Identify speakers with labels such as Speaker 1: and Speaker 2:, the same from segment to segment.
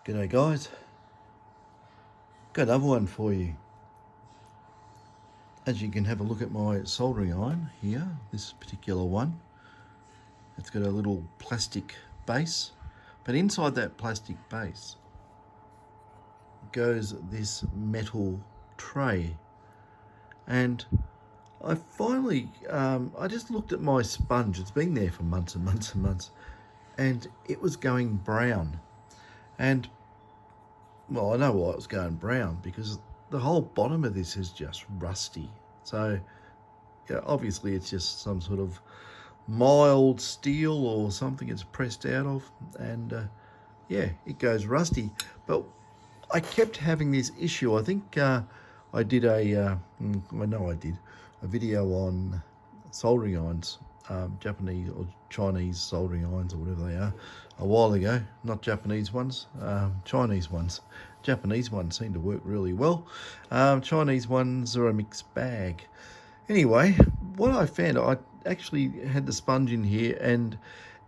Speaker 1: G'day guys, got another one for you. As you can have a look at my soldering iron here, this particular one, it's got a little plastic base, but inside that plastic base goes this metal tray. And I finally, I just looked at my sponge. It's been there for months and months and months, and it was going brown. And well, I know why it was going brown, because the whole bottom of this is just rusty. So yeah, obviously it's just some sort of mild steel or something it's pressed out of, and yeah, it goes rusty. But I kept having this issue. I think I did a video on soldering irons, Japanese or Chinese soldering irons or whatever they are, a while ago. Not Japanese ones, Chinese ones. Japanese ones seem to work really well. Chinese ones are a mixed bag. Anyway, what I found, I actually had the sponge in here and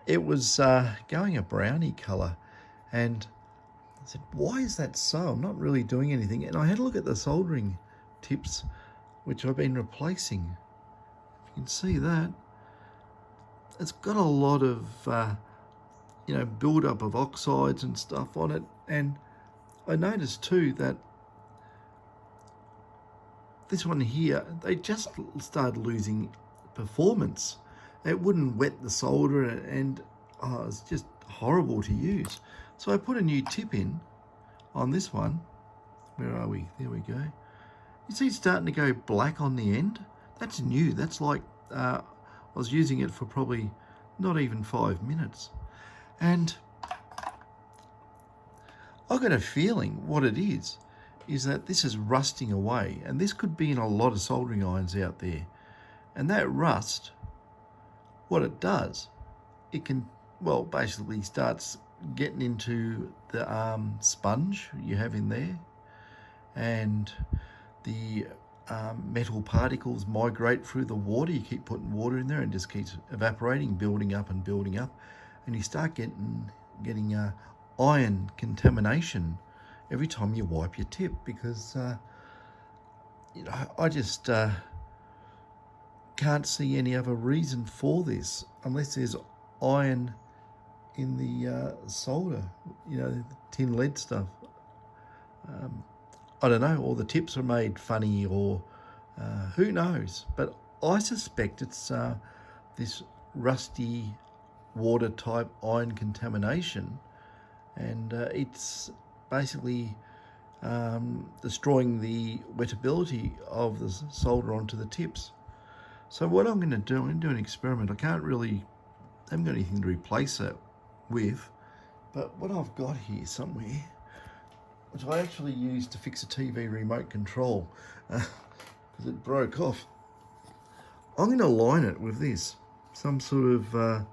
Speaker 1: it was going a brownie colour, and I said, why is that so? I'm not really doing anything. And I had a look at the soldering tips, which I've been replacing. If you can see that, it's got a lot of build-up of oxides and stuff on it. And I noticed too that this one here, they just started losing performance. It wouldn't wet the solder, and it's just horrible to use. So I put a new tip in on this one. Where are we? There we go. You see it's starting to go black on the end? That's new. That's like, I was using it for probably not even 5 minutes. And I've got a feeling what it is that this is rusting away. And this could be in a lot of soldering irons out there. And that rust, what it does, it can, well, basically starts getting into the sponge you have in there, and the metal particles migrate through the water. You keep putting water in there and it just keeps evaporating, building up and building up, and you start getting iron contamination every time you wipe your tip, because I just can't see any other reason for this unless there's iron in the solder, the tin lead stuff. I don't know, or the tips are made funny, or who knows. But I suspect it's this rusty water type iron contamination, and it's basically destroying the wettability of the solder onto the tips. So what I'm going to do, I'm going to do an experiment. I haven't got anything to replace that with, but what I've got here somewhere, which I actually used to fix a TV remote control because it broke off. I'm going to line it with this, some sort of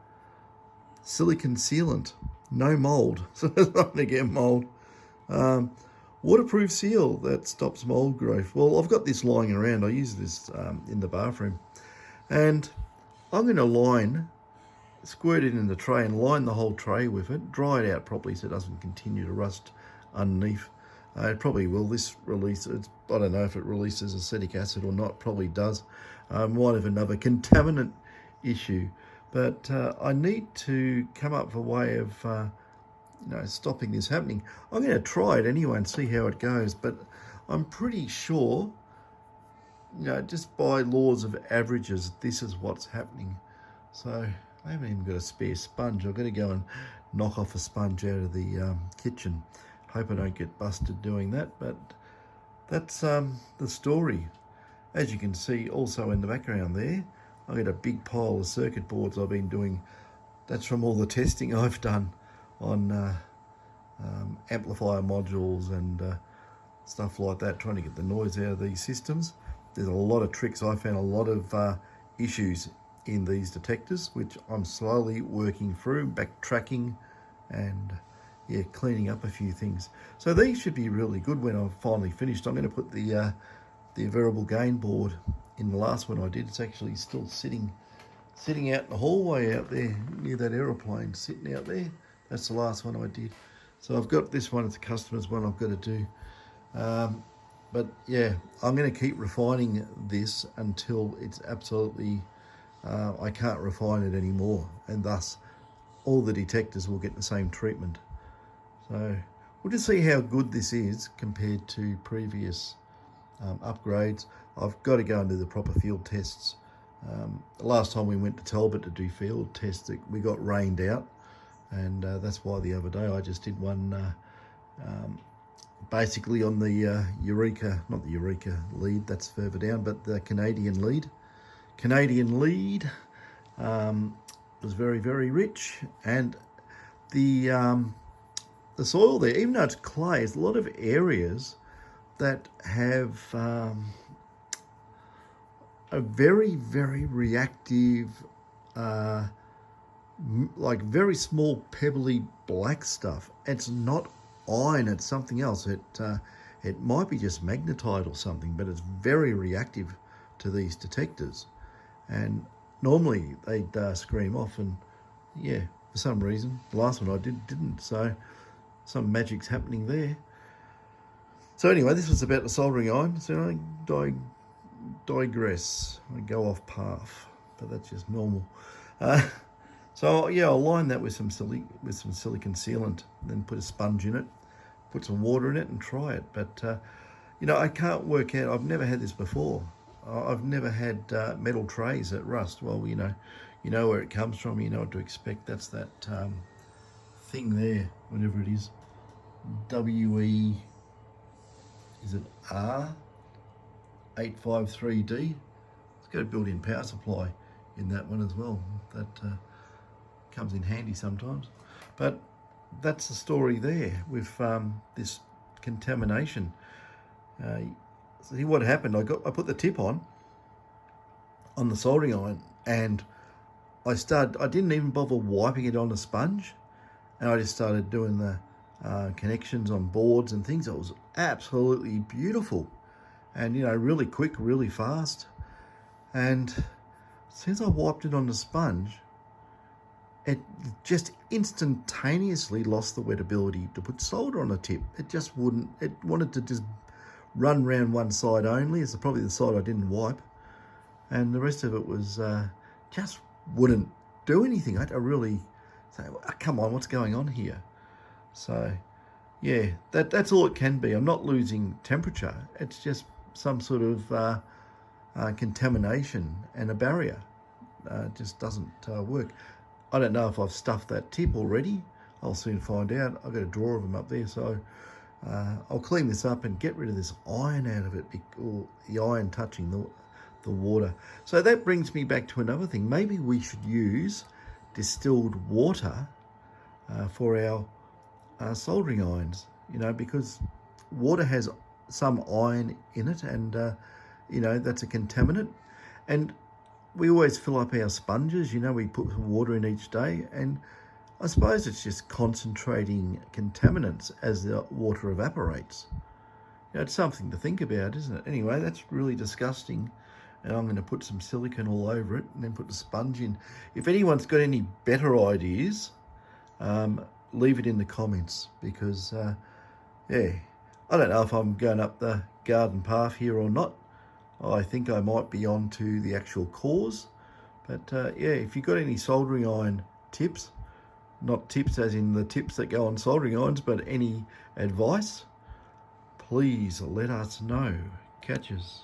Speaker 1: silicon sealant, no mold, so it's not going to get mold. Waterproof seal that stops mold growth. Well, I've got this lying around. I use this in the bathroom, and I'm going to squirt it in the tray and line the whole tray with it, dry it out properly so it doesn't continue to rust underneath. It probably will. This releases, I don't know if it releases acetic acid or not, probably does. Might have another contaminant issue, but I need to come up with a way of stopping this happening. I'm going to try it anyway and see how it goes, but I'm pretty sure, just by laws of averages, this is what's happening. So I haven't even got a spare sponge. I've got to go and knock off a sponge out of the kitchen. Hope I don't get busted doing that, but that's the story. As you can see also in the background there, I've got a big pile of circuit boards I've been doing. That's from all the testing I've done on amplifier modules and stuff like that, trying to get the noise out of these systems. There's a lot of tricks. I found a lot of issues in these detectors, which I'm slowly working through, backtracking, and cleaning up a few things. So these should be really good when I've finally finished. I'm going to put the variable gain board in the last one I did. It's actually still sitting out in the hallway out there near that aeroplane, sitting out there. That's the last one I did. So I've got this one, it's a customer's one I've got to do. But yeah, I'm going to keep refining this until it's absolutely, I can't refine it anymore. And thus, all the detectors will get the same treatment. So we'll just see how good this is compared to previous upgrades. I've got to go and do the proper field tests. The last time we went to Talbot to do field tests, we got rained out, and that's why the other day I just did one basically on the Eureka, not the Eureka lead, that's further down, but the Canadian lead. Canadian lead was very, very rich, and the soil there, even though it's clay, there's a lot of areas that have a very, very reactive, like very small pebbly black stuff. It's not iron, it's something else. It might be just magnetite or something, but it's very reactive to these detectors. And normally they'd scream off, and yeah, for some reason, the last one I didn't, so some magic's happening there. So anyway, this was about the soldering iron, so I digress, I go off path, but that's just normal. So yeah, I'll line that with some silicon sealant, then put a sponge in it, put some water in it and try it. But I can't work out, I've never had this before. I've never had metal trays that rust. Well, you know where it comes from, you know what to expect. That's that thing there, whatever it is, WE, is it R853D? It's got a built-in power supply in that one as well. That comes in handy sometimes. But that's the story there with this contamination. See what happened, I put the tip on the soldering iron, and I didn't even bother wiping it on a sponge, and I just started doing the connections on boards and things. It was absolutely beautiful, and really quick, really fast. And since I wiped it on the sponge, it just instantaneously lost the wettability to put solder on a tip. It just wouldn't. It wanted to just run round one side only. It's probably the side I didn't wipe, and the rest of it was just wouldn't do anything. I had to really say, come on, what's going on here? So yeah, that's all it can be. I'm not losing temperature. It's just some sort of contamination and a barrier. It just doesn't work. I don't know if I've stuffed that tip already. I'll soon find out. I've got a drawer of them up there, so I'll clean this up and get rid of this iron out of it, or the iron touching the water. So that brings me back to another thing. Maybe we should use distilled water for our soldering irons, because water has some iron in it, and that's a contaminant. And we always fill up our sponges, we put some water in each day, and I suppose it's just concentrating contaminants as the water evaporates. It's something to think about, isn't it? Anyway, that's really disgusting, and I'm going to put some silicone all over it and then put the sponge in. If anyone's got any better ideas, leave it in the comments, because yeah, I don't know if I'm going up the garden path here or not. I think I might be on to the actual cause, but yeah, if you've got any soldering iron tips, not tips as in the tips that go on soldering irons, but any advice, please let us know. Catches.